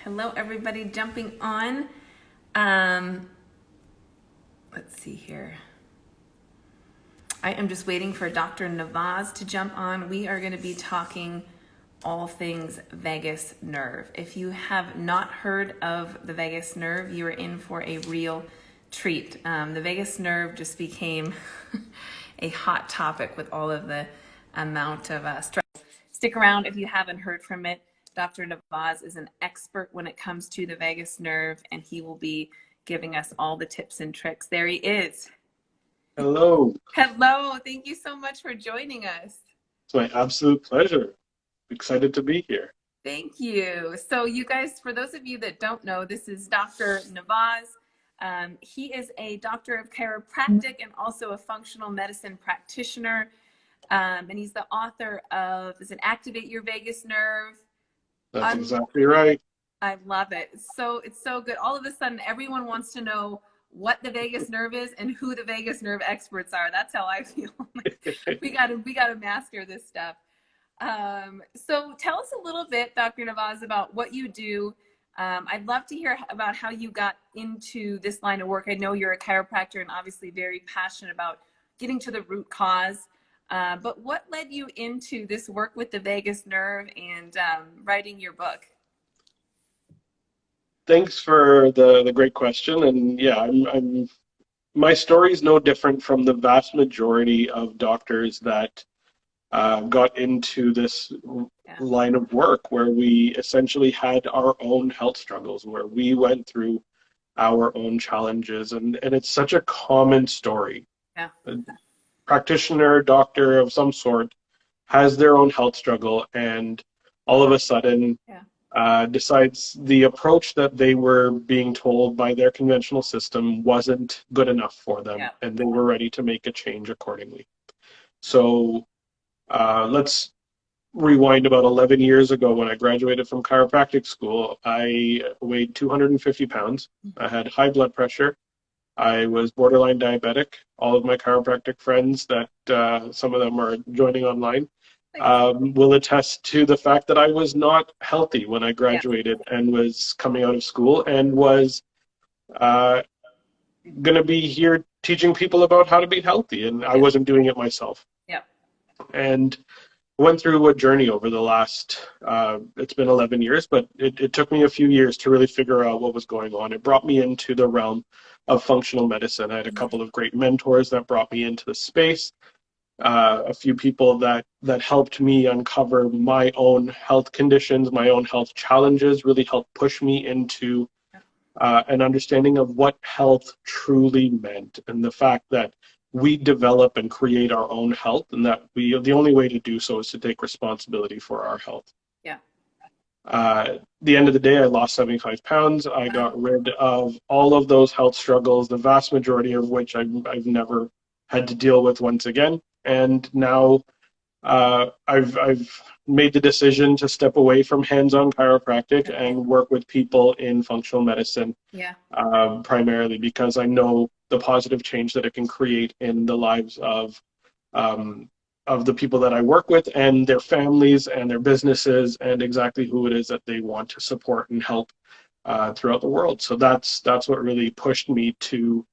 Hello, everybody jumping on. Let's see here. I am just waiting for Dr. Navaz to jump on. We are going to be talking all things vagus nerve. If you have not heard of the vagus nerve, you are in for a real treat. The vagus nerve just became a hot topic with all of the amount of stress. Stick around if you haven't heard from it. Dr. Navaz is an expert when it comes to the vagus nerve, and he will be giving us all the tips and tricks. There he is. Hello. Hello. Thank you so much for joining us. It's my absolute pleasure. Excited to be here. Thank you. So you guys, for those of you that don't know, this is Dr. Navaz. He is a doctor of chiropractic and also a functional medicine practitioner. And he's the author of, is it Activate Your Vagus Nerve? That's exactly right. I love it. It's so good. All of a sudden, everyone wants to know what the vagus nerve is and who the vagus nerve experts are. That's how I feel. we gotta master this stuff. So tell us a little bit, Dr. Navaz, about what you do. I'd love to hear about how you got into this line of work. I know you're a chiropractor and obviously very passionate about getting to the root cause. But what led you into this work with the vagus nerve and writing your book? Thanks for the great question. And yeah, my story is no different from the vast majority of doctors that got into this line of work, where we essentially had our own health struggles, where we went through our own challenges, and it's such a common story. Yeah. A practitioner, doctor of some sort has their own health struggle, and all of a sudden decides the approach that they were being told by their conventional system wasn't good enough for them, and they were ready to make a change accordingly. So let's rewind about 11 years ago. When I graduated from chiropractic school, I weighed 250 pounds. I had high blood pressure. I was borderline diabetic. All of my chiropractic friends that some of them are joining online will attest to the fact that I was not healthy when I graduated and was coming out of school, and was going to be here teaching people about how to be healthy, and I wasn't doing it myself. And went through a journey over the last, it's been 11 years, but it took me a few years to really figure out what was going on. It brought me into the realm of functional medicine. I had a couple of great mentors that brought me into the space, a few people that helped me uncover my own health conditions, my own health challenges, really helped push me into an understanding of what health truly meant, and the fact that we develop and create our own health, and that the only way to do so is to take responsibility for our health. At the end of the day, I lost 75 pounds. I got rid of all of those health struggles, the vast majority of which I've never had to deal with once again. And now I've made the decision to step away from hands-on chiropractic and work with people in functional medicine, primarily because I know the positive change that it can create in the lives of the people that I work with, and their families and their businesses, and exactly who it is that they want to support and help throughout the world. So that's what really pushed me to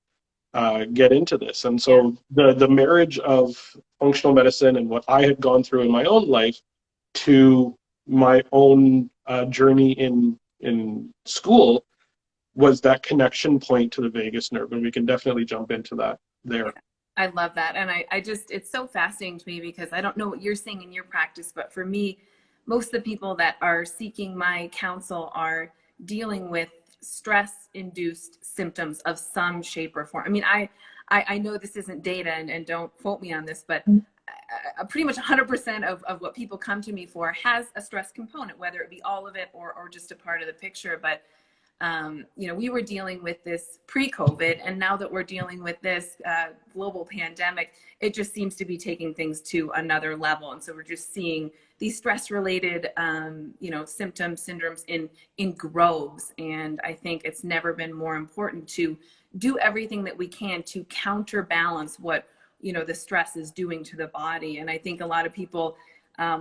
get into this. And so the marriage of functional medicine and what I had gone through in my own life to my own journey in school was that connection point to the vagus nerve, and we can definitely jump into that there. I love that. And I just, it's so fascinating to me, because I don't know what you're seeing in your practice, but for me, most of the people that are seeking my counsel are dealing with stress-induced symptoms of some shape or form. I mean, I know this isn't data, and don't quote me on this, but pretty much 100% of what people come to me for has a stress component, whether it be all of it or just a part of the picture. But you know, we were dealing with this pre-COVID, and now that we're dealing with this global pandemic, it just seems to be taking things to another level. And so we're just seeing these stress-related, you know, symptoms, syndromes in groves. And I think it's never been more important to do everything that we can to counterbalance what, you know, the stress is doing to the body. And I think a lot of people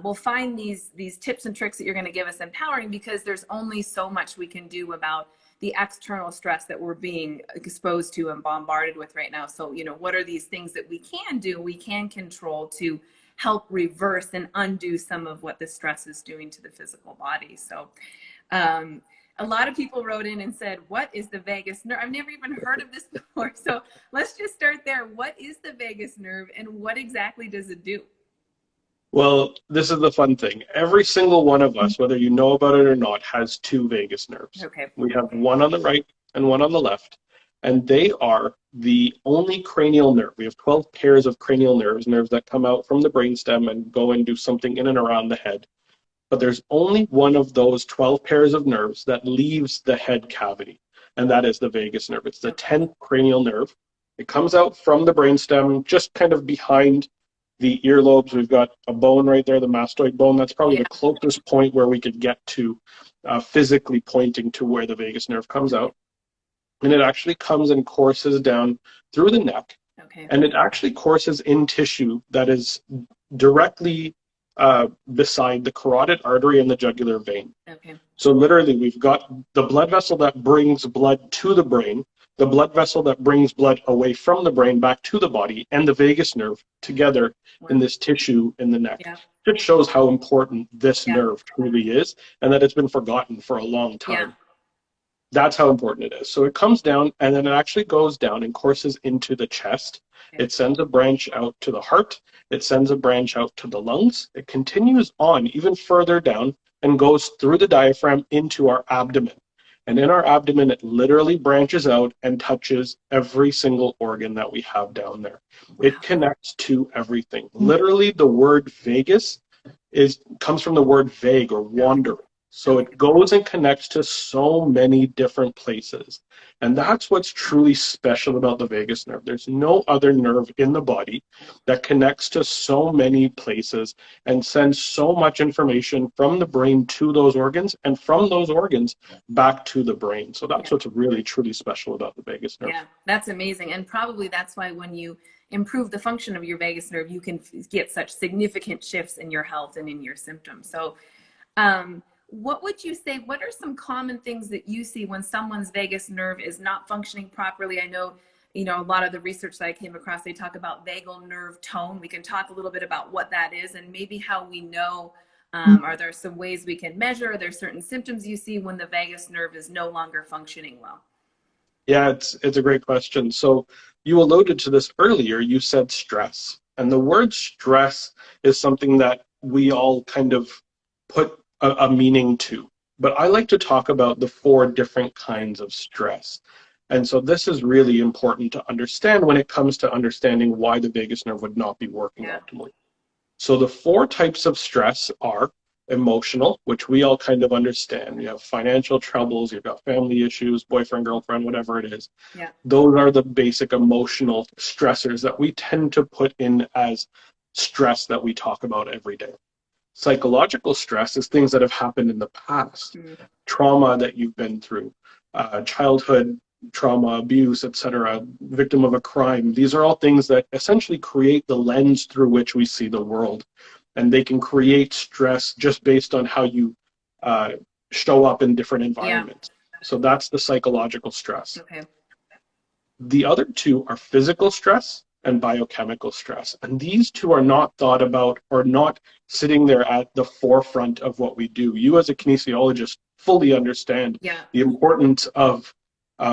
we'll find these tips and tricks that you're going to give us empowering, because there's only so much we can do about the external stress that we're being exposed to and bombarded with right now. So, you know, what are these things that we can do, we can control to help reverse and undo some of what the stress is doing to the physical body? So a lot of people wrote in and said, what is the vagus nerve? I've never even heard of this before. So let's just start there. What is the vagus nerve and what exactly does it do? Well, this is the fun thing. Every single one of us, whether you know about it or not, has two vagus nerves. Okay. We have one on the right and one on the left, and they are the only cranial nerve. We have 12 pairs of cranial nerves that come out from the brainstem and go and do something in and around the head. But there's only one of those 12 pairs of nerves that leaves the head cavity, and that is the vagus nerve. It's the 10th cranial nerve. It comes out from the brainstem, just kind of behind the earlobes. We've got a bone right there, the mastoid bone. That's probably the closest point where we could get to physically pointing to where the vagus nerve comes out. And it actually comes and courses down through the neck. Okay. And it actually courses in tissue that is directly beside the carotid artery and the jugular vein. Okay. So literally, we've got the blood vessel that brings blood to the brain, the blood vessel that brings blood away from the brain back to the body, and the vagus nerve together in this tissue in the neck. Yeah. It shows how important this nerve truly is, and that it's been forgotten for a long time. Yeah. That's how important it is. So it comes down, and then it actually goes down and courses into the chest. Okay. It sends a branch out to the heart. It sends a branch out to the lungs. It continues on even further down and goes through the diaphragm into our abdomen. And in our abdomen, it literally branches out and touches every single organ that we have down there. Wow. It connects to everything. Literally, the word vagus comes from the word vague or wander. So it goes and connects to so many different places. And that's what's truly special about the vagus nerve. There's no other nerve in the body that connects to so many places and sends so much information from the brain to those organs and from those organs back to the brain. So that's what's really, truly special about the vagus nerve. Yeah, that's amazing. And probably that's why when you improve the function of your vagus nerve, you can get such significant shifts in your health and in your symptoms. So, what would you say, what are some common things that you see when someone's vagus nerve is not functioning properly? I know, you know, a lot of the research that I came across, they talk about vagal nerve tone. We can talk a little bit about what that is and maybe how we know, are there some ways we can measure? Are there certain symptoms you see when the vagus nerve is no longer functioning well? Yeah, it's a great question. So you alluded to this earlier, you said stress. And the word stress is something that we all kind of put a meaning to, but I like to talk about the 4 different kinds of stress. And so this is really important to understand when it comes to understanding why the vagus nerve would not be working optimally. So the 4 types of stress are emotional, which we all kind of understand. You have financial troubles, you've got family issues, boyfriend, girlfriend, whatever it is. Yeah. Those are the basic emotional stressors that we tend to put in as stress that we talk about every day. Psychological stress is things that have happened in the past, trauma that you've been through, childhood trauma, abuse, etc., victim of a crime. These are all things that essentially create the lens through which we see the world. And they can create stress just based on how you show up in different environments. Yeah. So that's the psychological stress. Okay. The other 2 are physical stress and biochemical stress. And these 2 are not thought about or not sitting there at the forefront of what we do. You as a kinesiologist fully understand the importance of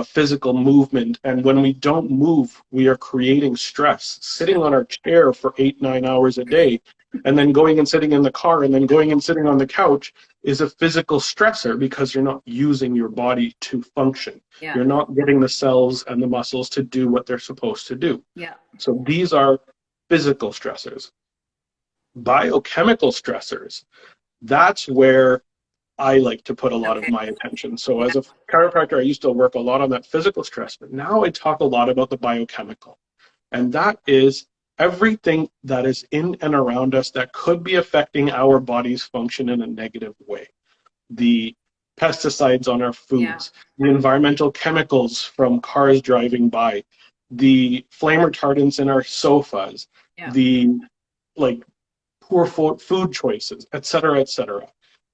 physical movement. And when we don't move, we are creating stress. Sitting on our chair for 8-9 hours a day, and then going and sitting in the car, and then going and sitting on the couch is a physical stressor because you're not using your body to function. Yeah. You're not getting the cells and the muscles to do what they're supposed to do. Yeah. So these are physical stressors. Biochemical stressors, that's where I like to put a lot of my attention. So as a chiropractor, I used to work a lot on that physical stress, but now I talk a lot about the biochemical. And that is everything that is in and around us that could be affecting our body's function in a negative way. The pesticides on our foods, the environmental chemicals from cars driving by, the flame retardants in our sofas, the poor food choices, et cetera, et cetera.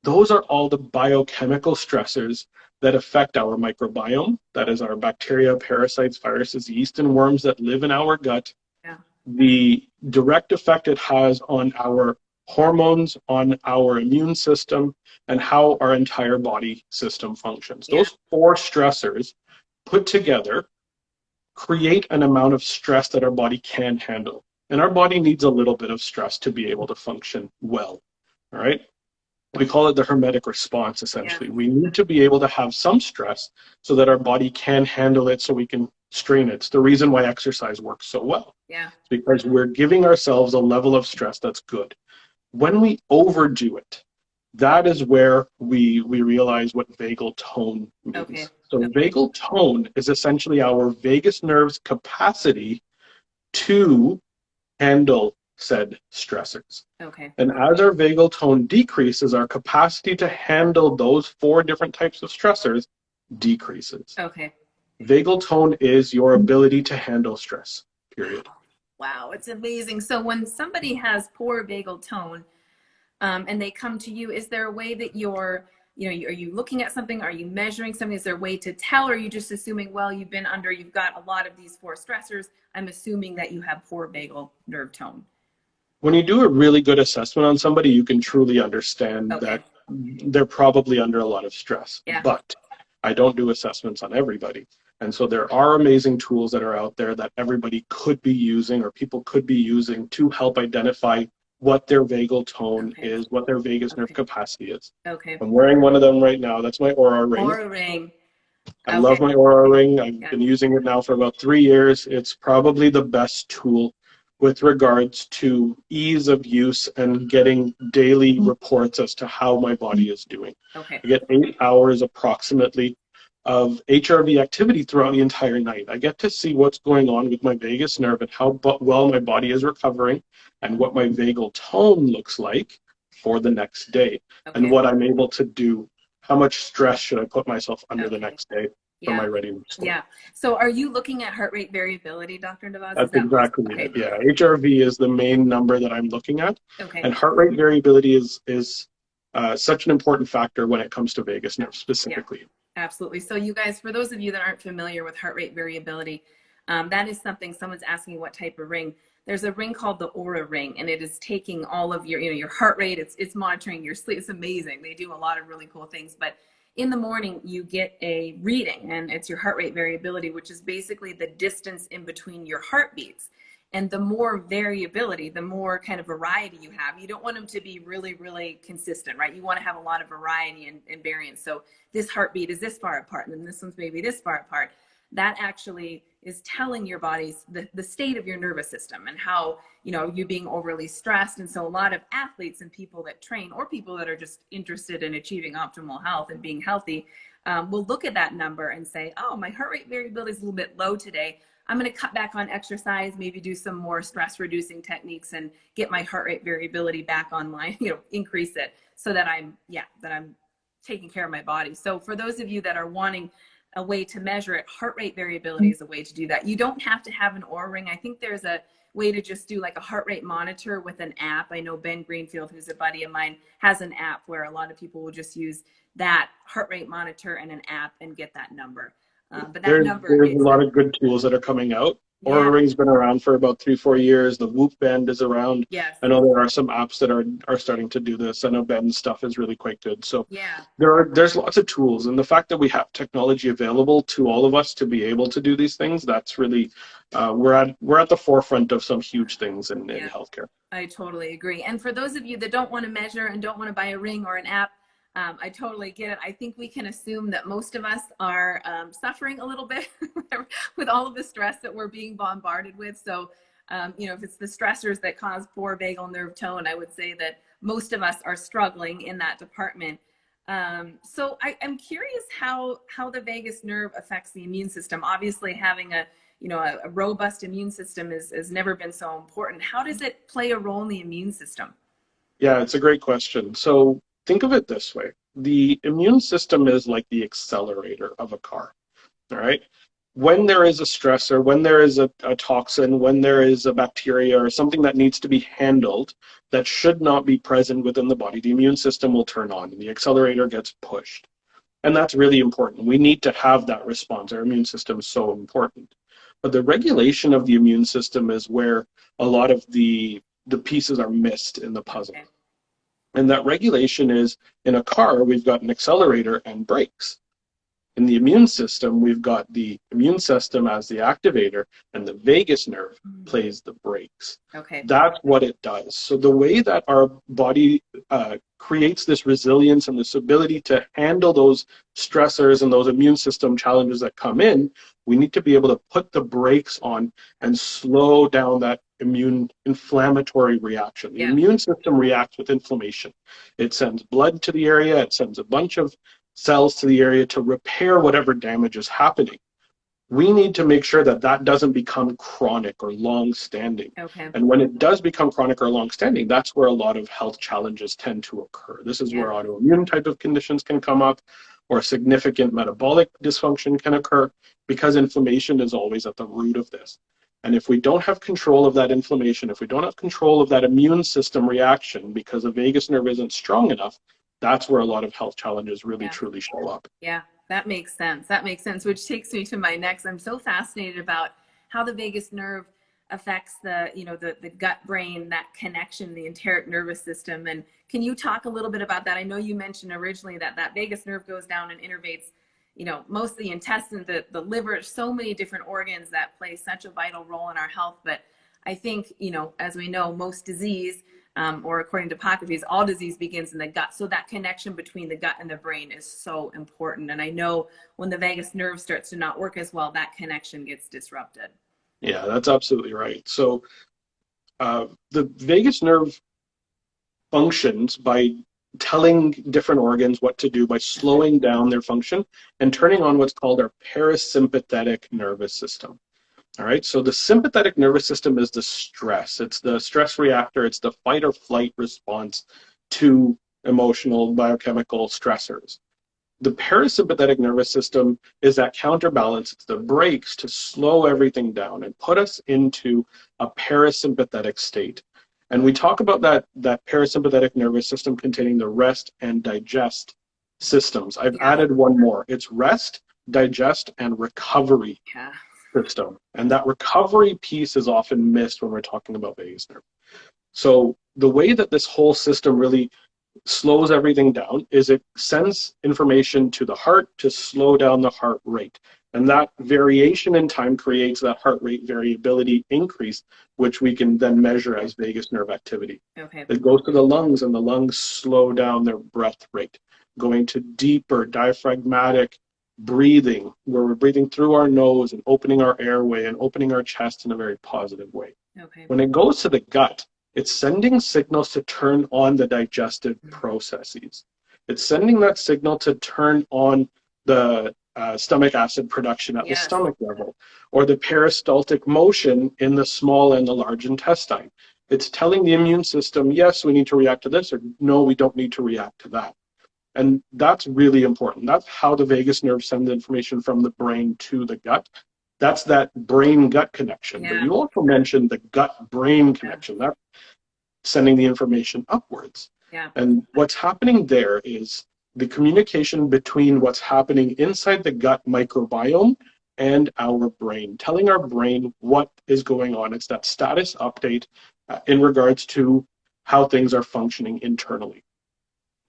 Those are all the biochemical stressors that affect our microbiome. That is our bacteria, parasites, viruses, yeast, and worms that live in our gut. Yeah. The direct effect it has on our hormones, on our immune system, and how our entire body system functions. Yeah. Those four stressors put together create an amount of stress that our body can handle. And our body needs a little bit of stress to be able to function well. All right. We call it the hermetic response, essentially. Yeah. We need to be able to have some stress so that our body can handle it, so we can strain it. It's the reason why exercise works so well. Yeah. It's because we're giving ourselves a level of stress that's good. When we overdo it, that is where we realize what vagal tone means. Okay. So Okay. vagal tone is essentially our vagus nerve's capacity to handle said stressors. Okay. And as our vagal tone decreases, our capacity to handle those four different types of stressors decreases. Okay. Vagal tone is your ability to handle stress, period. Wow, it's amazing. So when somebody has poor vagal tone, and they come to you, is there a way that are you looking at something? Are you measuring something? Is there a way to tell? Or are you just assuming, well, you've got a lot of these four stressors, I'm assuming that you have poor vagal nerve tone? When you do a really good assessment on somebody, you can truly understand Okay. that they're probably under a lot of stress. Yeah. But I don't do assessments on everybody. And so there are amazing tools that are out there that everybody could be using, or people could be using, to help identify what their vagal tone is, what their vagus nerve capacity is. Okay. I'm wearing one of them right now. That's my Aura ring. Aura ring. I love my Aura ring. I've been using it now for about 3 years. It's probably the best tool with regards to ease of use and getting daily reports as to how my body is doing. Okay. I get 8 hours approximately of HRV activity throughout the entire night. I get to see what's going on with my vagus nerve and how well my body is recovering, and what my vagal tone looks like for the next day, and what I'm able to do. How much stress should I put myself under the next day for my readiness? Yeah. So are you looking at heart rate variability, Dr. Navaz? That's exactly it. Yeah. HRV is the main number that I'm looking at. Okay. And heart rate variability is such an important factor when it comes to vagus nerve specifically. Yeah, absolutely. So you guys, for those of you that aren't familiar with heart rate variability, that is something, someone's asking what type of ring. There's a ring called the Aura ring, and it is taking all of your heart rate. It's monitoring your sleep. It's amazing. They do a lot of really cool things. But in the morning, you get a reading, and it's your heart rate variability, which is basically the distance in between your heartbeats. And the more variability, the more kind of variety you have. You don't want them to be really, really consistent, right? You want to have a lot of variety and variance. So this heartbeat is this far apart, and then this one's maybe this far apart. That actually is telling your body's the state of your nervous system, and how you being overly stressed. And so a lot of athletes and people that train, or people that are just interested in achieving optimal health and being healthy, will look at that number and say, oh, my heart rate variability is a little bit low today. I'm going to cut back on exercise, maybe do some more stress reducing techniques, and get my heart rate variability back online, increase it, so that I'm taking care of my body. So for those of you that are wanting a way to measure it, heart rate variability is a way to do that. You don't have to have an Oura ring. I think there's a way to just do like a heart rate monitor with an app. I know Ben Greenfield, who's a buddy of mine, has an app where a lot of people will just use that heart rate monitor and an app and get that number. But that there's number a lot of good tools that are coming out. Oura Ring's been around for about 3-4 years. The Whoop Band is around. Yes. I know there are some apps that are starting to do this. I know Ben's stuff is really quite good. So there's lots of tools, and the fact that we have technology available to all of us to be able to do these things, that's really we're at the forefront of some huge things in healthcare. I totally agree. And for those of you that don't want to measure and don't want to buy a ring or an app, I totally get it. I think we can assume that most of us are suffering a little bit with all of the stress that we're being bombarded with. So, if it's the stressors that cause poor vagal nerve tone, I would say that most of us are struggling in that department. So I'm curious how the vagus nerve affects the immune system. Obviously, having a robust immune system has never been so important. How does it play a role in the immune system? Yeah, it's a great question. So think of it this way. The immune system is like the accelerator of a car, all right? when there is a stressor, when there is a toxin, when there is a bacteria or something that needs to be handled that should not be present within the body, the immune system will turn on and the accelerator gets pushed. And that's really important. We need to have that response. Our immune system is so important. But the regulation of the immune system is where a lot of the pieces are missed in the puzzle. Okay. And that regulation is, in a car, we've got an accelerator and brakes. In the immune system, we've got the immune system as the activator, and the vagus nerve plays the brakes. Okay. That's what it does. So the way that our body creates this resilience and this ability to handle those stressors and those immune system challenges that come in, we need to be able to put the brakes on and slow down that immune inflammatory reaction. The immune system reacts with inflammation. It sends blood to the area, it sends a bunch of cells to the area to repair whatever damage is happening. We need to make sure that that doesn't become chronic or long-standing. Okay. And when it does become chronic or long-standing, that's where a lot of health challenges tend to occur. This is where autoimmune type of conditions can come up, or significant metabolic dysfunction can occur, because inflammation is always at the root of this. And if we don't have control of that inflammation, if we don't have control of that immune system reaction because the vagus nerve isn't strong enough, that's where a lot of health challenges really truly show up. Yeah, that makes sense. That makes sense, which takes me to my next. I'm so fascinated about how the vagus nerve affects the, you know, the gut brain, that connection, the enteric nervous system. And can you talk a little bit about that? I know you mentioned originally that that vagus nerve goes down and innervates, you know, most of the intestine, the liver, so many different organs that play such a vital role in our health. But I think, you know, as we know, most disease, or according to Hippocrates, all disease begins in the gut. So that connection between the gut and the brain is so important. And I know when the vagus nerve starts to not work as well, that connection gets disrupted. Yeah, that's absolutely right. So the vagus nerve functions by telling different organs what to do by slowing down their function and turning on what's called our parasympathetic nervous system. All right, so the sympathetic nervous system is the stress. It's the stress reactor. It's the fight or flight response to emotional biochemical stressors. The parasympathetic nervous system is that counterbalance. It's the brakes to slow everything down and put us into a parasympathetic state. And we talk about that parasympathetic nervous system containing the rest and digest systems. I've added one more. It's rest, digest, and recovery system. And that recovery piece is often missed when we're talking about vagus nerve. So the way that this whole system really slows everything down is it sends information to the heart to slow down the heart rate. And that variation in time creates that heart rate variability increase, which we can then measure as vagus nerve activity. Okay. It goes to the lungs, and the lungs slow down their breath rate, going to deeper diaphragmatic breathing, where we're breathing through our nose and opening our airway and opening our chest in a very positive way. Okay. When it goes to the gut, it's sending signals to turn on the digestive processes. It's sending that signal to turn on the stomach acid production at the stomach level, or the peristaltic motion in the small and the large intestine. It's telling the immune system, yes, we need to react to this, or no, we don't need to react to that. And that's really important. That's how the vagus nerve sends information from the brain to the gut. That's that brain-gut connection. But you also mentioned the gut-brain connection. That's sending the information upwards. And what's happening there is the communication between what's happening inside the gut microbiome and our brain, telling our brain what is going on. It's that status update in regards to how things are functioning internally.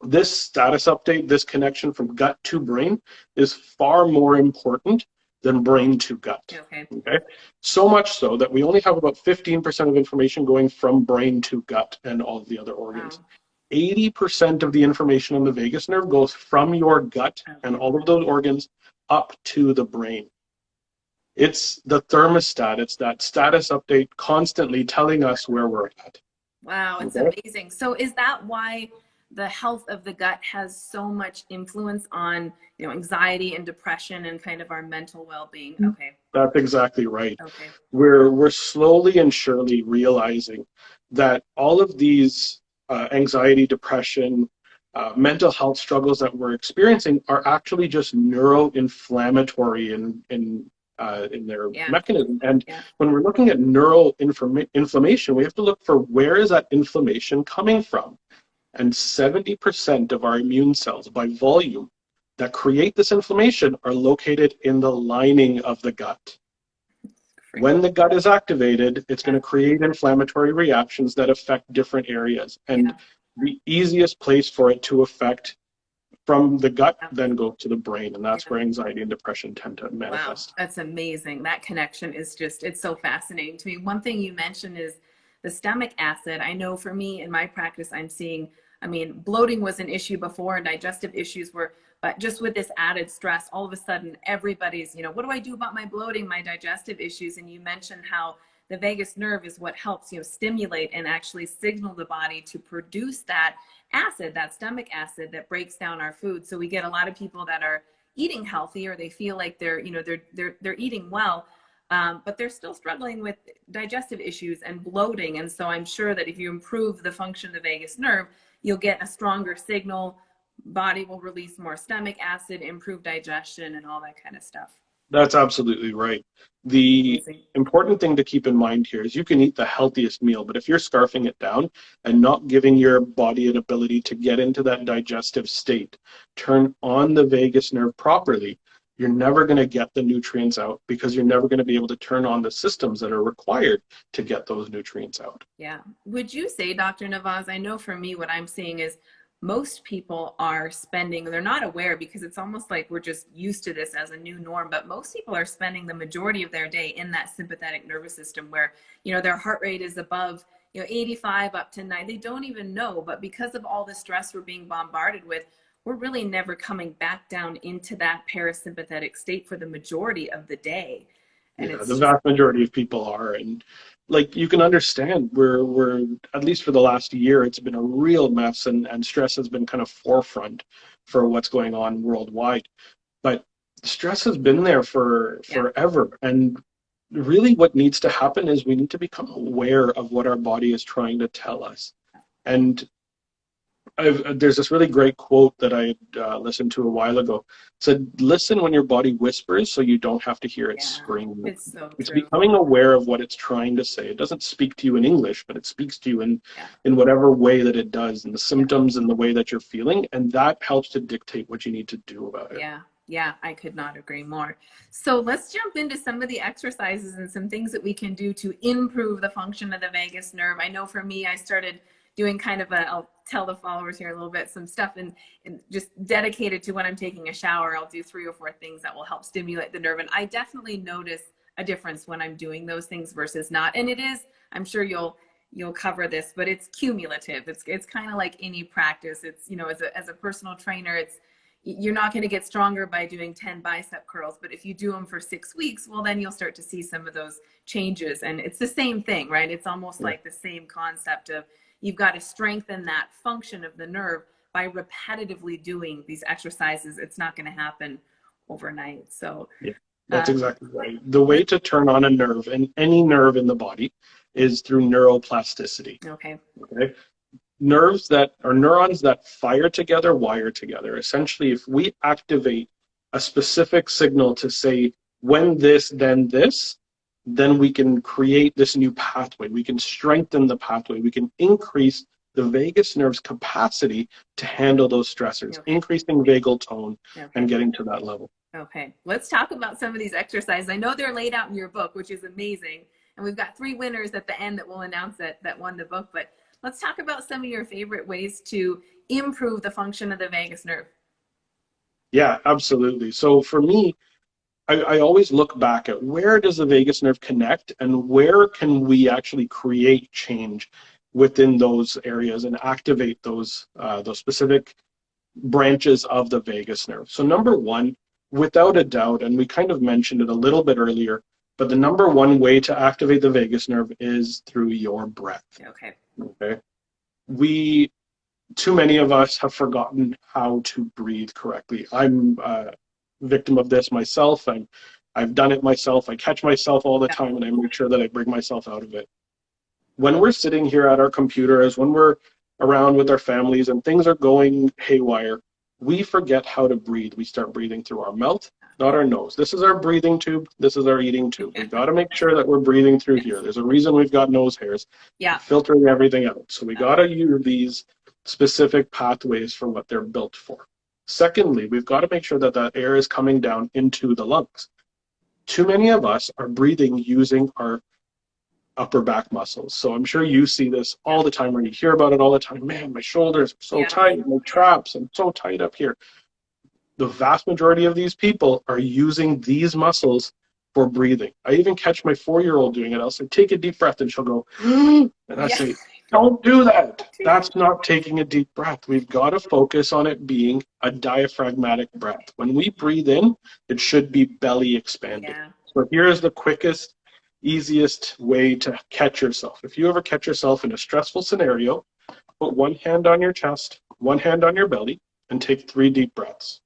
This status update, this connection from gut to brain, is far more important than brain to gut. Okay? So much so that we only have about 15% of information going from brain to gut and all of the other organs. 80% of the information on the vagus nerve goes from your gut and all of those organs up to the brain. It's the thermostat. It's that status update constantly telling us where we're at. Wow, it's amazing. So is that why the health of the gut has so much influence on, you know, anxiety and depression and kind of our mental well-being? Okay. That's exactly right. Okay. We're slowly and surely realizing that all of these anxiety, depression, mental health struggles that we're experiencing are actually just neuroinflammatory in in their Yeah. mechanism. And Yeah. when we're looking at neural inflammation, we have to look for where is that inflammation coming from. And 70% of our immune cells by volume that create this inflammation are located in the lining of the gut. When the gut is activated, it's going to create inflammatory reactions that affect different areas. And the easiest place for it to affect from the gut then go to the brain. And that's where anxiety and depression tend to manifest. Wow, that's amazing. That connection is just, it's so fascinating to me. One thing you mentioned is the stomach acid. I know for me in my practice, I'm seeing, I mean, bloating was an issue before and digestive issues were, but just with this added stress, all of a sudden everybody's, you know, what do I do about my bloating, my digestive issues? And you mentioned how the vagus nerve is what helps, you know, stimulate and actually signal the body to produce that acid, that stomach acid that breaks down our food. So we get a lot of people that are eating healthy, or they feel like they're, you know, they're eating well, but they're still struggling with digestive issues and bloating. And so I'm sure that if you improve the function of the vagus nerve, you'll get a stronger signal. Body will release more stomach acid, improve digestion, and all that kind of stuff. That's absolutely right. The important thing to keep in mind here is you can eat the healthiest meal, but if you're scarfing it down and not giving your body an ability to get into that digestive state, turn on the vagus nerve properly, you're never going to get the nutrients out, because you're never going to be able to turn on the systems that are required to get those nutrients out. Yeah. Would you say, Dr. Navaz, I know for me what I'm seeing is most people are spending, they're not aware because it's almost like we're just used to this as a new norm, but most people are spending the majority of their day in that sympathetic nervous system where, you know, their heart rate is above, you know, 85 up to 90. They don't even know, but because of all the stress we're being bombarded with, we're really never coming back down into that parasympathetic state for the majority of the day. And yeah, it's the vast majority of people are. And like, you can understand, we're at least for the last year, it's been a real mess, and stress has been kind of forefront for what's going on worldwide. But stress has been there for forever. And really what needs to happen is we need to become aware of what our body is trying to tell us. And there's this really great quote that I listened to a while ago. It said, listen when your body whispers so you don't have to hear it scream. It's so it's true. becoming aware of what it's trying to say. It doesn't speak to you in English, but it speaks to you in whatever way that it does, and the symptoms and the way that you're feeling, and that helps to dictate what you need to do about it. Yeah, I could not agree more. So let's jump into some of the exercises and some things that we can do to improve the function of the vagus nerve. I know for me, I started doing kind of I'll tell the followers here a little bit, some stuff and just dedicated to when I'm taking a shower. I'll do 3 or 4 things that will help stimulate the nerve. And I definitely notice a difference when I'm doing those things versus not. And it is, I'm sure you'll cover this, but it's cumulative. It's kind of like any practice. It's, you know, as a personal trainer, you're not going to get stronger by doing 10 bicep curls, but if you do them for 6 weeks, well, then you'll start to see some of those changes. And it's the same thing, right? It's almost like the same concept of, you've got to strengthen that function of the nerve by repetitively doing these exercises. It's not going to happen overnight. So that's exactly right. The way to turn on a nerve, and any nerve in the body, is through neuroplasticity. Okay. Nerves that are neurons that fire together, wire together. Essentially, if we activate a specific signal to say, when this, then this, then we can create this new pathway. We can strengthen the pathway. We can increase the vagus nerve's capacity to handle those stressors, increasing vagal tone and getting to that level. Okay, let's talk about some of these exercises. I know they're laid out in your book, which is amazing. And we've got 3 winners at the end that we'll announce that won the book. But let's talk about some of your favorite ways to improve the function of the vagus nerve. Yeah, absolutely. So for me, I always look back at where does the vagus nerve connect and where can we actually create change within those areas and activate those specific branches of the vagus nerve. So number one, without a doubt, and we kind of mentioned it a little bit earlier, but the number one way to activate the vagus nerve is through your breath. Okay. Too many of us have forgotten how to breathe correctly. I'm victim of this myself. I've done it myself. I catch myself all the time, and I make sure that I bring myself out of it. When we're sitting here at our computers, when we're around with our families and things are going haywire, we forget how to breathe. We start breathing through our mouth, not our nose. This is our breathing tube. This is our eating tube. We've got to make sure that we're breathing through here. There's a reason we've got nose hairs, filtering everything out. So we got to use these specific pathways for what they're built for. Secondly, we've got to make sure that that air is coming down into the lungs. Too many of us are breathing using our upper back muscles. So I'm sure you see this all the time, or you hear about it all the time. Man, my shoulders are so tight, my traps, I'm so tight up here. The vast majority of these people are using these muscles for breathing. I even catch my 4-year-old doing it. I'll say, take a deep breath, and she'll go, and I say, don't do that. That's not taking a deep breath. We've got to focus on it being a diaphragmatic breath. When we breathe in, it should be belly expanding. So here's the quickest, easiest way to catch yourself. If you ever catch yourself in a stressful scenario, put one hand on your chest, one hand on your belly, and take 3 deep breaths.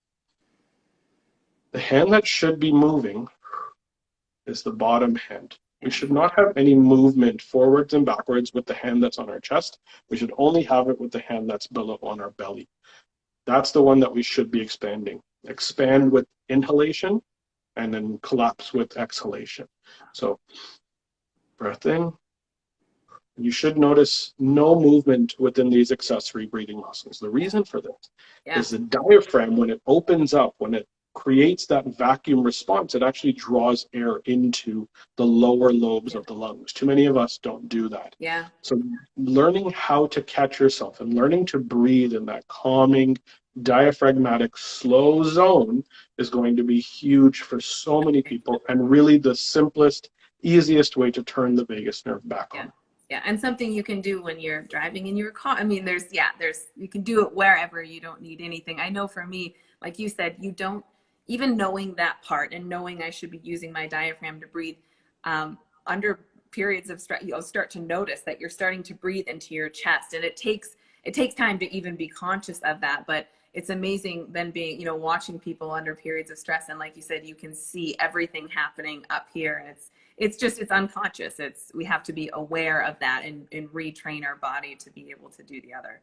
The hand that should be moving is the bottom hand. We should not have any movement forwards and backwards with the hand that's on our chest. We should only have it with the hand that's below on our belly. That's the one that we should be expanding. Expand with inhalation and then collapse with exhalation. So breath in. You should notice no movement within these accessory breathing muscles. The reason for this is the diaphragm, when it opens up, when it creates that vacuum response, it actually draws air into the lower lobes of the lungs. Too many of us don't do that. So learning how to catch yourself and learning to breathe in that calming, diaphragmatic, slow zone is going to be huge for so many people, and really the simplest, easiest way to turn the vagus nerve back on. Yeah, and something you can do when you're driving in your car. I mean, you can do it wherever. You don't need anything. I know for me, like you said, you don't, even knowing that part and knowing I should be using my diaphragm to breathe, under periods of stress, you'll start to notice that you're starting to breathe into your chest, and it takes time to even be conscious of that. But it's amazing then being, watching people under periods of stress, and like you said, you can see everything happening up here, and it's unconscious. We have to be aware of that and retrain our body to be able to do the other.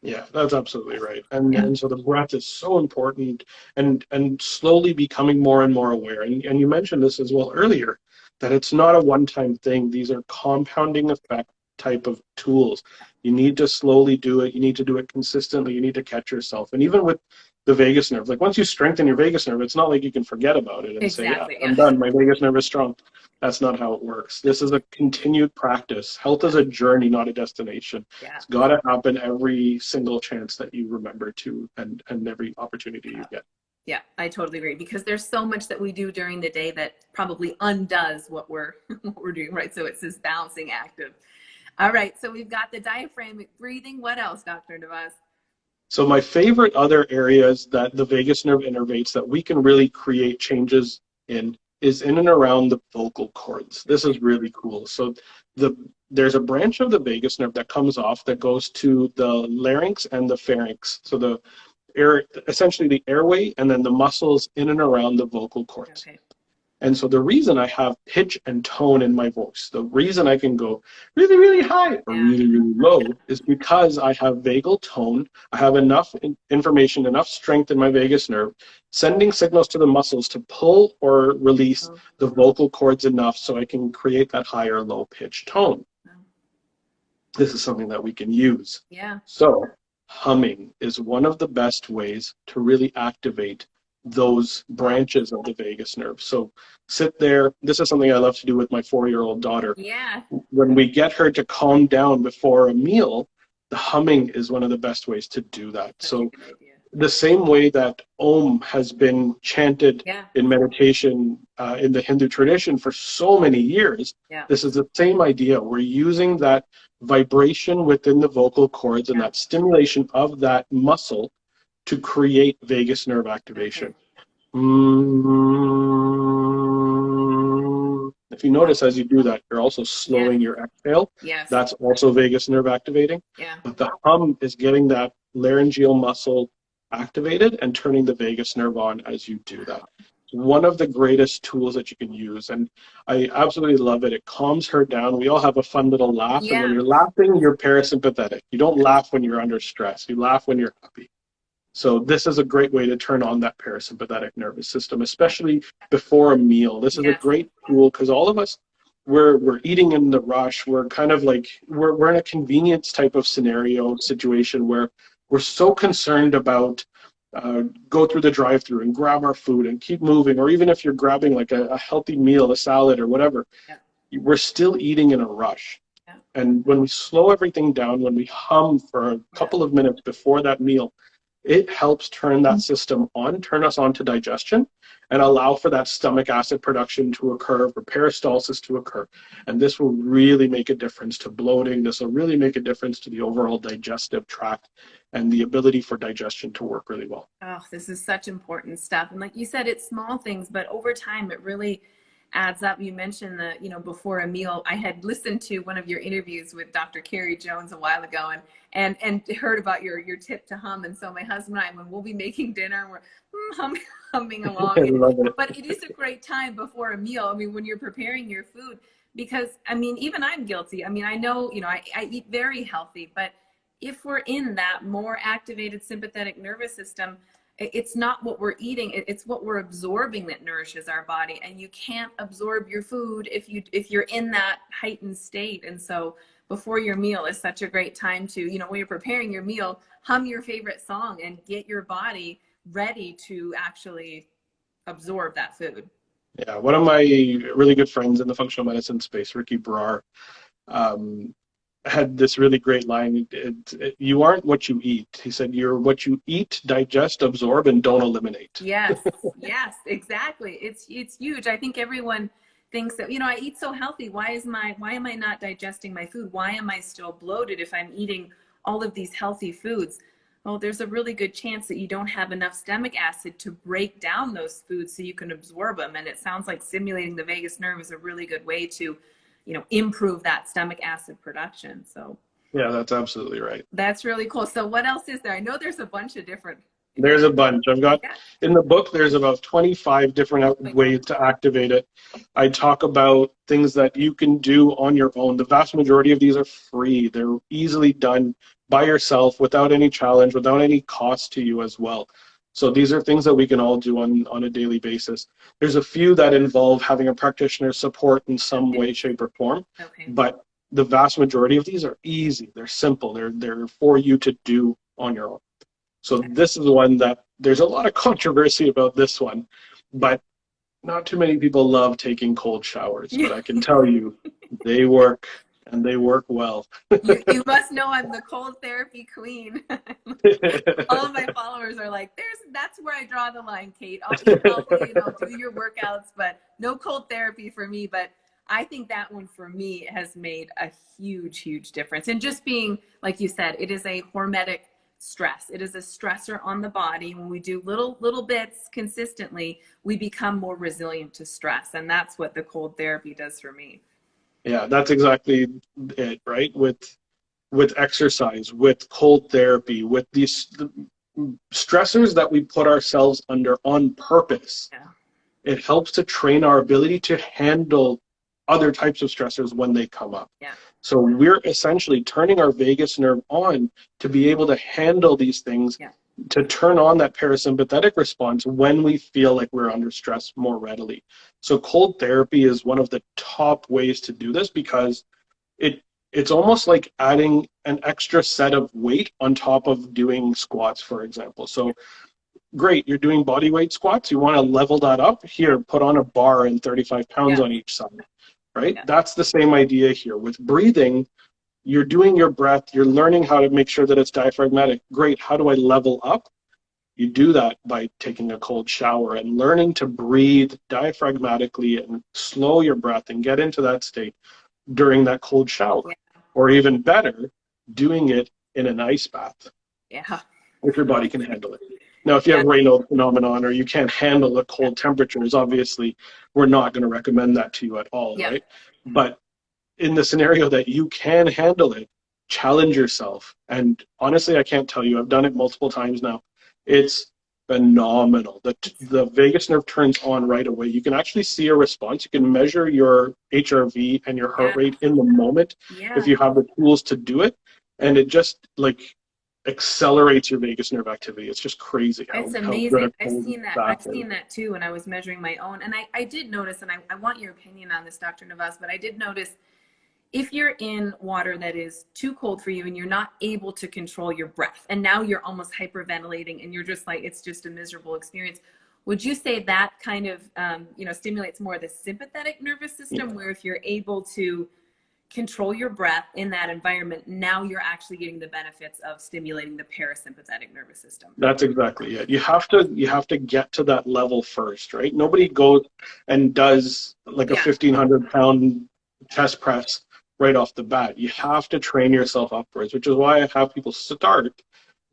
Yeah, that's absolutely right. And so the breath is so important, and slowly becoming more and more aware. And you mentioned this as well earlier, that it's not a one-time thing. These are compounding effect type of tools. You need to slowly do it. You need to do it consistently. You need to catch yourself. And even with the vagus nerve, like once you strengthen your vagus nerve, it's not like you can forget about it and say, I'm done. My vagus nerve is strong. That's not how it works. This is a continued practice. Health is a journey, not a destination. It's got to happen every single chance that you remember to, and every opportunity you get. Yeah, I totally agree, because there's so much that we do during the day that probably undoes what we're doing, right? So it's this balancing act of, all right, so we've got the diaphragmic breathing. What else, Dr. Navaz? So my favorite other areas that the vagus nerve innervates that we can really create changes in is in and around the vocal cords. This is really cool. So there's a branch of the vagus nerve that comes off that goes to the larynx and the pharynx. So the essentially the airway, and then the muscles in and around the vocal cords. And so the reason I have pitch and tone in my voice, the reason I can go really, really high or really, really low, is because I have vagal tone. I have enough information, enough strength in my vagus nerve, sending signals to the muscles to pull or release the vocal cords enough so I can create that high or low pitch tone. This is something that we can use. So humming is one of the best ways to really activate those branches of the vagus nerve. So sit there. This is something I love to do with my 4-year-old daughter. When we get her to calm down before a meal, the humming is one of the best ways to do that. So the same way that Om has been chanted in meditation in the Hindu tradition for so many years, this is the same idea. We're using that vibration within the vocal cords and that stimulation of that muscle to create vagus nerve activation. If you notice as you do that, you're also slowing your exhale. That's also vagus nerve activating. But the hum is getting that laryngeal muscle activated and turning the vagus nerve on as you do that. One of the greatest tools that you can use, and I absolutely love it. It calms her down. We all have a fun little laugh, and when you're laughing, you're parasympathetic. You don't laugh when you're under stress. You laugh when you're happy. So this is a great way to turn on that parasympathetic nervous system, especially before a meal. This is a Yes. great tool because all of us, we're eating in the rush. We're kind of like we're in a convenience type of scenario situation where we're so concerned about go through the drive-through and grab our food and keep moving, or even if you're grabbing like a healthy meal, a salad or whatever, Yeah. we're still eating in a rush. Yeah. And when we slow everything down, when we hum for a couple of minutes before that meal, it helps turn that system on, turn us on to digestion, and allow for that stomach acid production to occur, for peristalsis to occur. And this will really make a difference to bloating. This will really make a difference to the overall digestive tract and the ability for digestion to work really well. Oh, this is such important stuff. And like you said, it's small things, but over time it really adds up. You mentioned that, before a meal, I had listened to one of your interviews with Dr. Carrie Jones a while ago and heard about your tip to hum. And so my husband and I, when we'll be making dinner, we're humming along. I love it. But it is a great time before a meal. I mean, when you're preparing your food, because I mean, even I'm guilty. I mean, I know, I eat very healthy, but if we're in that more activated sympathetic nervous system, it's not what we're eating, it's what we're absorbing that nourishes our body. And you can't absorb your food if you're in that heightened state. And so before your meal is such a great time to, when you're preparing your meal, hum your favorite song and get your body ready to actually absorb that food. Yeah, one of my really good friends in the functional medicine space, Ricky Brar, had this really great line. You aren't what you eat. He said, you're what you eat, digest, absorb, and don't eliminate. Yes, yes, exactly. It's huge. I think everyone thinks that, I eat so healthy. Why am I not digesting my food? Why am I still bloated if I'm eating all of these healthy foods? Well, there's a really good chance that you don't have enough stomach acid to break down those foods so you can absorb them. And it sounds like stimulating the vagus nerve is a really good way to improve that stomach acid production. So yeah, that's absolutely right. That's really cool. So what else is there? I know there's a bunch of different. There's a bunch. I've got in the book, there's about 25 different ways to activate it. I talk about things that you can do on your own. The vast majority of these are free. They're easily done by yourself without any challenge, without any cost to you as well. So these are things that we can all do on a daily basis. There's a few that involve having a practitioner support in some way, shape, or form. But the vast majority of these are easy. They're simple. They're for you to do on your own. So this is one that there's a lot of controversy about this one, but not too many people love taking cold showers. But I can tell you, they work. And they work well. You must know I'm the cold therapy queen. All of my followers are like, that's where I draw the line, Kate. I'll eat healthy, do your workouts, but no cold therapy for me. But I think that one for me has made a huge, huge difference. And just being, like you said, it is a hormetic stress. It is a stressor on the body. When we do little bits consistently, we become more resilient to stress. And that's what the cold therapy does for me. Yeah, that's exactly it, right? With exercise, with cold therapy, with these stressors that we put ourselves under on purpose, it helps to train our ability to handle other types of stressors when they come up. So we're essentially turning our vagus nerve on to be able to handle these things, to turn on that parasympathetic response when we feel like we're under stress more readily. So cold therapy is one of the top ways to do this because it's almost like adding an extra set of weight on top of doing squats, for example. So great, you're doing body weight squats. You want to level that up? Here, put on a bar and 35 pounds on each side, right? That's the same idea here. With breathing, you're doing your breath, you're learning how to make sure that it's diaphragmatic. Great, how do I level up? You do that by taking a cold shower and learning to breathe diaphragmatically and slow your breath and get into that state during that cold shower. Or even better, doing it in an ice bath. If your body can handle it. Now, if you have Raynaud phenomenon or you can't handle the cold temperatures, obviously, we're not going to recommend that to you at all, right? But in the scenario that you can handle it, challenge yourself. And honestly, I can't tell you, I've done it multiple times now. It's phenomenal. The vagus nerve turns on right away. You can actually see a response. You can measure your HRV and your heart rate in the moment if you have the tools to do it. And it just, like, accelerates your vagus nerve activity. It's just crazy It's how good amazing. a cold I've bath is. seen that too when I was measuring my own. And I did notice, and I want your opinion on this, Dr. Navaz, but I did notice if you're in water that is too cold for you and you're not able to control your breath, and now you're almost hyperventilating and you're just like, it's just a miserable experience. Would you say that kind of, stimulates more of the sympathetic nervous system, where if you're able to control your breath in that environment, now you're actually getting the benefits of stimulating the parasympathetic nervous system? That's exactly it. You have to get to that level first, right? Nobody goes and does like a Yeah. 1,500-pound chest press right off the bat. You have to train yourself upwards, which is why I have people start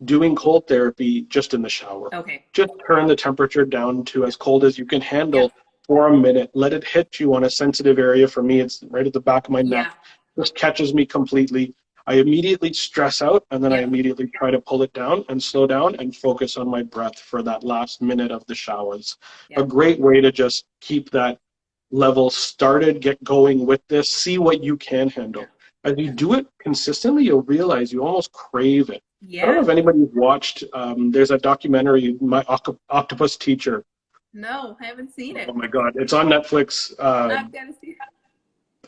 doing cold therapy just in the shower. Okay. Just turn the temperature down to as cold as you can handle Yeah. for a minute. Let it hit you on a sensitive area. For me, it's right at the back of my neck. Yeah. Just catches me completely. I immediately stress out, and then I Yeah. immediately try to pull it down and slow down and focus on my breath for that last minute of the showers. Yeah. A great way to just keep that level started, get going with this, see what you can handle. Yeah. As you do it consistently, you'll realize you almost crave it. Yeah. I don't know if anybody's watched, there's a documentary, My Octopus Teacher. No, I haven't seen it. Oh my God, it's on Netflix. I've got to see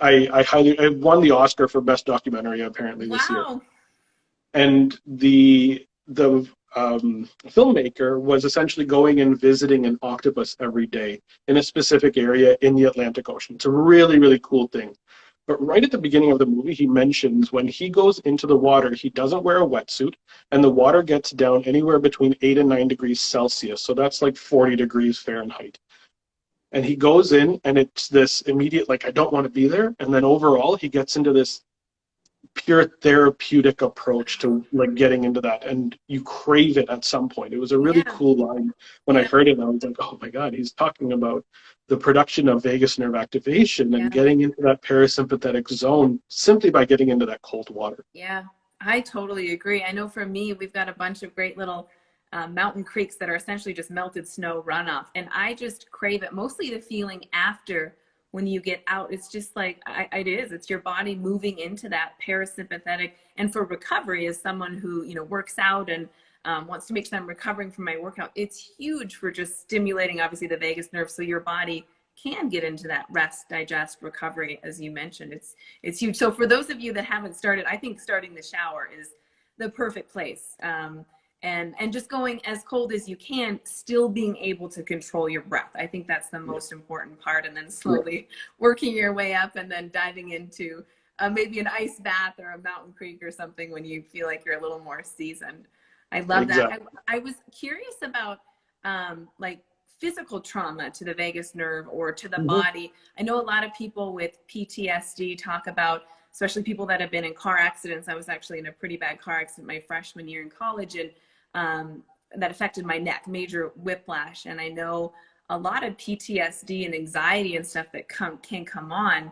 it. I won the Oscar for best documentary apparently this year. Wow. And the filmmaker was essentially going and visiting an octopus every day in a specific area in the Atlantic Ocean. It's a really, really cool thing. But right at the beginning of the movie, he mentions when he goes into the water, he doesn't wear a wetsuit, and the water gets down anywhere between 8 and 9 degrees Celsius. So that's like 40 degrees Fahrenheit. And he goes in, and it's this immediate, like, I don't want to be there. And then overall, he gets into this pure therapeutic approach to like getting into that, and you crave it at some point. It was a really cool line. When I heard it, I was like, oh my God, he's talking about the production of vagus nerve activation and getting into that parasympathetic zone simply by getting into that cold water. Yeah, I totally agree. I know for me, we've got a bunch of great little mountain creeks that are essentially just melted snow runoff, and I just crave it. Mostly the feeling after when you get out, it's just like, it's your body moving into that parasympathetic. And for recovery, as someone who, works out and wants to make sure I'm recovering from my workout, it's huge for just stimulating, obviously, the vagus nerve so your body can get into that rest, digest, recovery, as you mentioned. It's huge. So for those of you that haven't started, I think starting the shower is the perfect place. And just going as cold as you can, still being able to control your breath. I think that's the most important part. And then slowly working your way up and then diving into maybe an ice bath or a mountain creek or something when you feel like you're a little more seasoned. I love that. I was curious about like physical trauma to the vagus nerve or to the body. I know a lot of people with PTSD talk about, especially people that have been in car accidents. I was actually in a pretty bad car accident my freshman year in college, and that affected my neck, major whiplash. And I know a lot of PTSD and anxiety and stuff that can come on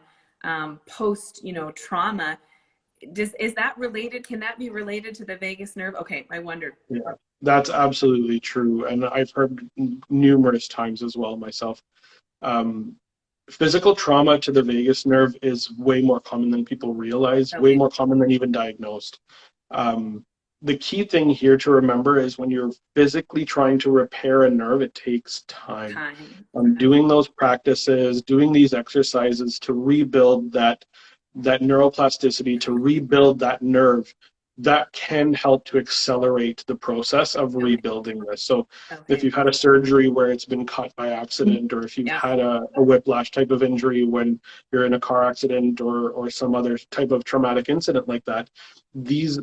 post, trauma. Is that related? Can that be related to the vagus nerve? Okay, I wondered. Yeah, that's absolutely true. And I've heard numerous times as well myself. Physical trauma to the vagus nerve is way more common than people realize, way more common than even diagnosed. The key thing here to remember is when you're physically trying to repair a nerve, it takes time. Doing those practices, doing these exercises to rebuild that neuroplasticity, to rebuild that nerve, that can help to accelerate the process of rebuilding this. So if you've had a surgery where it's been cut by accident, or if you've had a whiplash type of injury when you're in a car accident or some other type of traumatic incident like that, these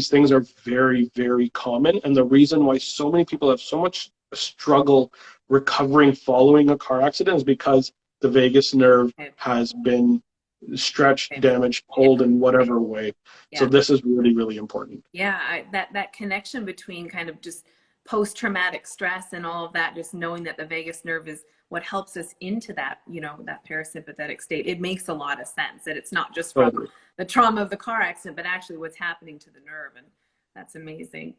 things are very, very common. And the reason why so many people have so much struggle recovering following a car accident is because the vagus nerve has been stretched, damaged, pulled in whatever way. So this is really, really important. Yeah, that connection between kind of just post-traumatic stress and all of that, just knowing that the vagus nerve is what helps us into that, that parasympathetic state. It makes a lot of sense that it's not just from the trauma of the car accident, but actually what's happening to the nerve. And that's amazing.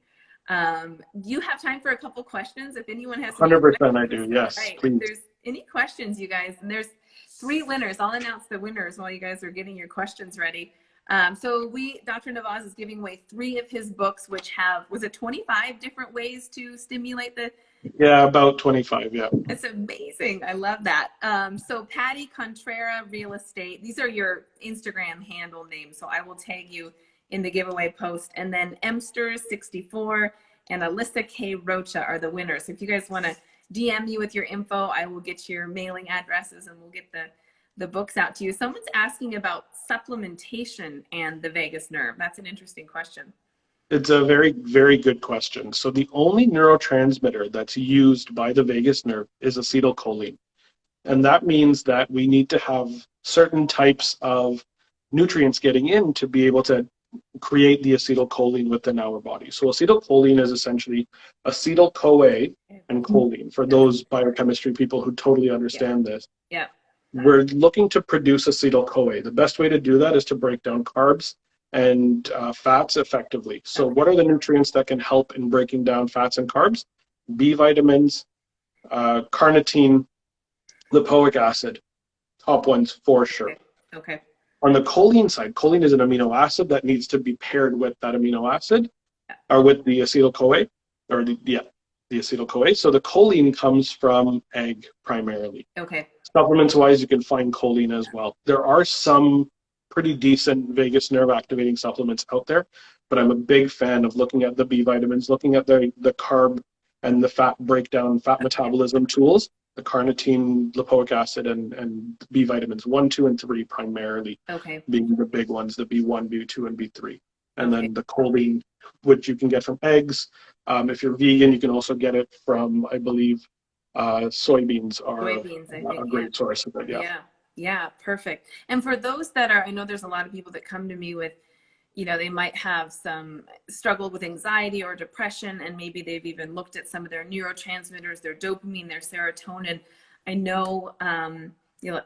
You have time for a couple questions if anyone has 100%. I do. Yes, please. If there's any questions, you guys, and there's 3 winners. I'll announce the winners while you guys are getting your questions ready. So Dr. Navaz is giving away 3 of his books, which have, was it 25 different ways to stimulate the. Yeah, about 25. Yeah. It's amazing. I love that. So Patty Contrera Real Estate, these are your Instagram handle names. So I will tag you in the giveaway post. And then Emster64 and Alyssa K. Rocha are the winners. So if you guys want to DM me with your info, I will get your mailing addresses and we'll get the books out to you. Someone's asking about supplementation and the vagus nerve. That's an interesting question. It's a very, very good question. So the only neurotransmitter that's used by the vagus nerve is acetylcholine. And that means that we need to have certain types of nutrients getting in to be able to create the acetylcholine within our body. So acetylcholine is essentially acetyl-CoA and choline, for those biochemistry people who totally understand this. Yeah. We're looking to produce acetyl-CoA. The best way to do that is to break down carbs and fats effectively. So what are the nutrients that can help in breaking down fats and carbs? B vitamins, carnitine, lipoic acid, top ones for sure. Okay. On the choline side, choline is an amino acid that needs to be paired with that amino acid, or with the acetyl-CoA, or the acetyl-CoA. So the choline comes from egg primarily. Okay. Supplements wise, you can find choline as well. There are some pretty decent vagus nerve activating supplements out there, but I'm a big fan of looking at the B vitamins, looking at the carb and the fat breakdown, fat metabolism tools, the carnitine, lipoic acid, and B vitamins 1, 2, and 3 primarily being the big ones, the B1, B2, and B3. And then the choline, which you can get from eggs. If you're vegan, you can also get it from, I believe, soybeans are a great source of it. Yeah, perfect. And for those that are, I know there's a lot of people that come to me with, they might have some struggle with anxiety or depression, and maybe they've even looked at some of their neurotransmitters, their dopamine, their serotonin. I know,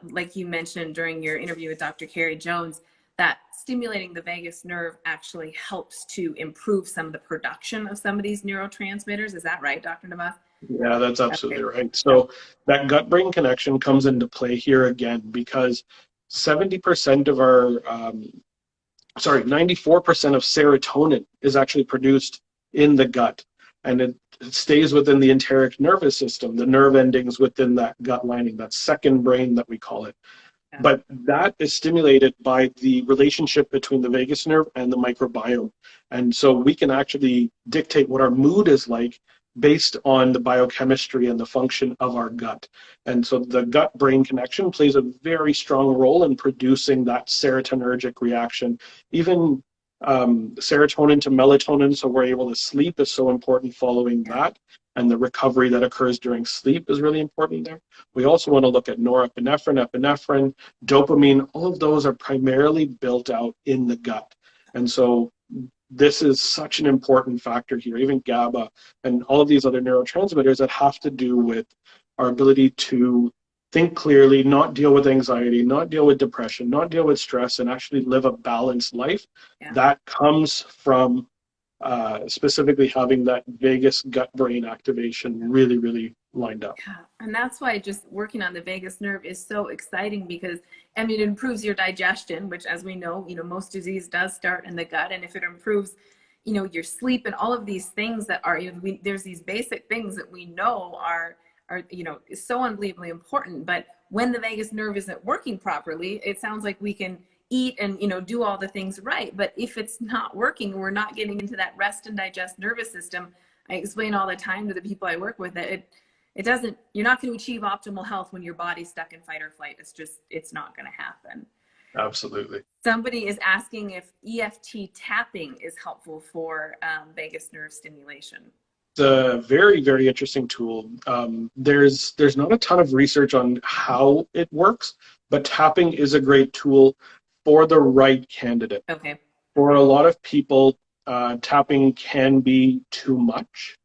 like you mentioned during your interview with Dr. Carrie Jones, that stimulating the vagus nerve actually helps to improve some of the production of some of these neurotransmitters. Is that right, Dr. Navaz? Yeah, that's absolutely right. So that gut-brain connection comes into play here again, because 70% of our, 94% of serotonin is actually produced in the gut, and it stays within the enteric nervous system, the nerve endings within that gut lining, that second brain that we call it. But that is stimulated by the relationship between the vagus nerve and the microbiome. And so we can actually dictate what our mood is like based on the biochemistry and the function of our gut. And so the gut-brain connection plays a very strong role in producing that serotonergic reaction. Even serotonin to melatonin, so we're able to sleep, is so important following that. And the recovery that occurs during sleep is really important there. We also want to look at norepinephrine, epinephrine, dopamine. All of those are primarily built out in the gut. And so this is such an important factor here, even GABA and all of these other neurotransmitters that have to do with our ability to think clearly, not deal with anxiety, not deal with depression, not deal with stress, and actually live a balanced life. That comes from specifically having that vagus gut-brain activation really, really lined up. Yeah, and that's why just working on the vagus nerve is so exciting, because it improves your digestion, which, as we know, most disease does start in the gut. And if it improves, your sleep and all of these things that are, there's these basic things that we know are so unbelievably important. But when the vagus nerve isn't working properly, it sounds like we can eat and do all the things right, but if it's not working, we're not getting into that rest and digest nervous system. I explain all the time to the people I work with that it doesn't, you're not going to achieve optimal health when your body's stuck in fight or flight. It's not going to happen. Absolutely. Somebody is asking if EFT tapping is helpful for vagus nerve stimulation. It's a very, very interesting tool. There's not a ton of research on how it works, but tapping is a great tool for the right candidate. Okay. For a lot of people, tapping can be too much.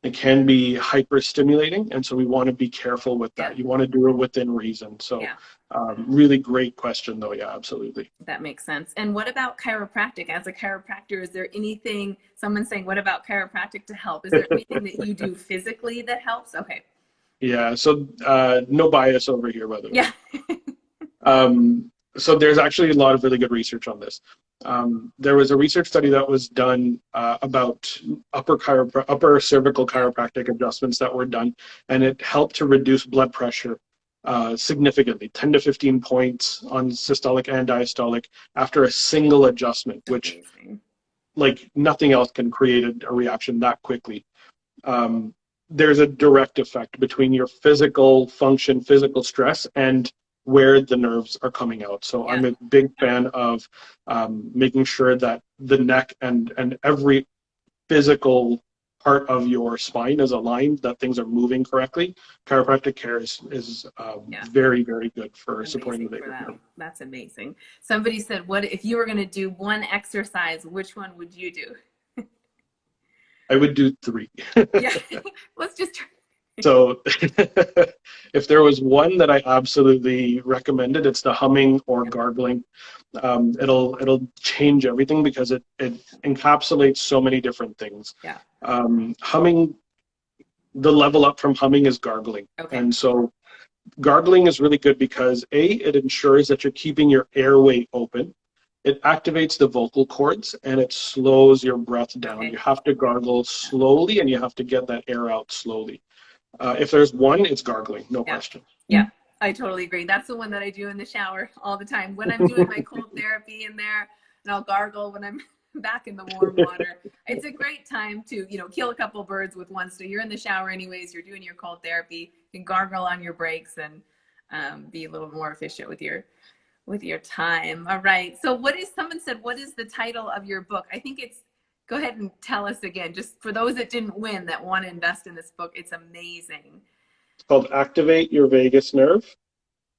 It can be hyper-stimulating, and so we want to be careful with that. You want to do it within reason. So really great question, though. Yeah, absolutely. That makes sense. And what about chiropractic? As a chiropractor, is there anything, someone's saying, what about chiropractic to help? Is there anything that you do physically that helps? Okay. Yeah, so no bias over here, by the way. Yeah. So there's actually a lot of really good research on this. There was a research study that was done about upper cervical Yeah. chiropractic adjustments that were done, and it helped to reduce blood pressure significantly, 10 to 15 points on systolic and diastolic after a single adjustment, which Amazing. like nothing else can create a reaction that quickly. There's a direct effect between your physical function, physical stress, and where the nerves are coming out. So Yeah. I'm a big fan of making sure that the neck and every physical part of your spine is aligned, that things are moving correctly. Chiropractic care is Yeah. very, very good for supporting Amazing the for vagus that. nerve. That's amazing. Somebody said, what if you were going to do one exercise, which one would you do? I would do 3. Yeah. Let's just try. So if there was one that I absolutely recommended, it's the humming or gargling. It'll change everything because it encapsulates so many different things. Yeah. Humming, the level up from humming is gargling. Okay. And so gargling is really good because it ensures that you're keeping your airway open. It activates the vocal cords and it slows your breath down. Okay. You have to gargle slowly and you have to get that air out slowly. If there's one, it's gargling, no question. Yeah, I totally agree. That's the one that I do in the shower all the time. When I'm doing my cold therapy in there, and I'll gargle when I'm back in the warm water. It's a great time to, kill a couple birds with one stone. You're in the shower anyways, you're doing your cold therapy, you can gargle on your breaks and be a little more efficient with your time. All right. So someone said, what is the title of your book? I think go ahead and tell us again, just for those that didn't win that want to invest in this book. It's amazing. It's called Activate Your Vagus Nerve.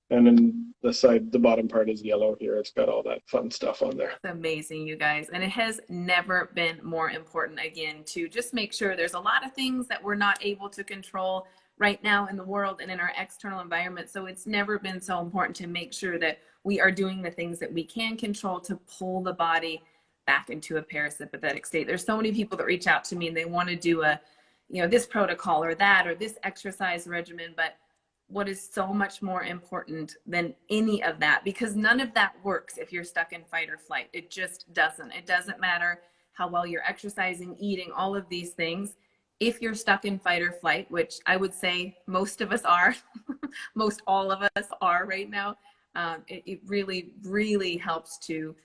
And then the bottom part is yellow here. It's got all that fun stuff on there. It's amazing, you guys. And it has never been more important, again, to just make sure there's a lot of things that we're not able to control right now in the world and in our external environment. So it's never been so important to make sure that we are doing the things that we can control to pull the body back into a parasympathetic state. There's so many people that reach out to me and they want to do this protocol or that or this exercise regimen, but what is so much more important than any of that, because none of that works if you're stuck in fight or flight. It just doesn't. It doesn't matter how well you're exercising, eating, all of these things. If you're stuck in fight or flight, which I would say most of us are, most all of us are right now, it really, really helps to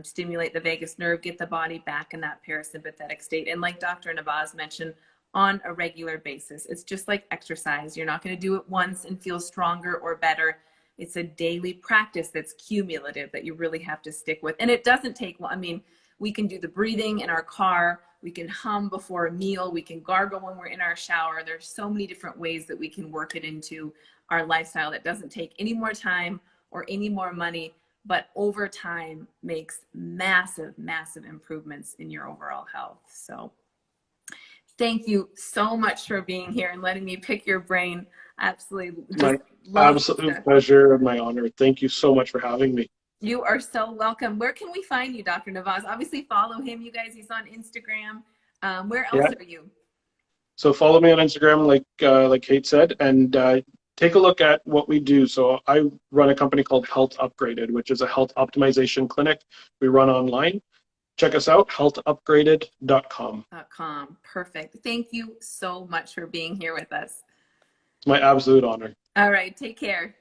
stimulate the vagus nerve, get the body back in that parasympathetic state. And like Dr. Navaz mentioned, on a regular basis. It's just like exercise. You're not going to do it once and feel stronger or better. It's a daily practice that's cumulative that you really have to stick with. And it doesn't take, we can do the breathing in our car. We can hum before a meal. We can gargle when we're in our shower. There's so many different ways that we can work it into our lifestyle that doesn't take any more time or any more money, but over time makes massive, massive improvements in your overall health. So thank you so much for being here and letting me pick your brain. Absolutely. My absolute pleasure and my honor. Thank you so much for having me. You are so welcome. Where can we find you, Dr. Navaz? Obviously, follow him, you guys. He's on Instagram. Where else are you? So follow me on Instagram, like Kate said, and take a look at what we do. So I run a company called Health Upgraded, which is a health optimization clinic we run online. Check us out, healthupgraded.com. Perfect. Thank you so much for being here with us. It's my absolute honor. All right. Take care.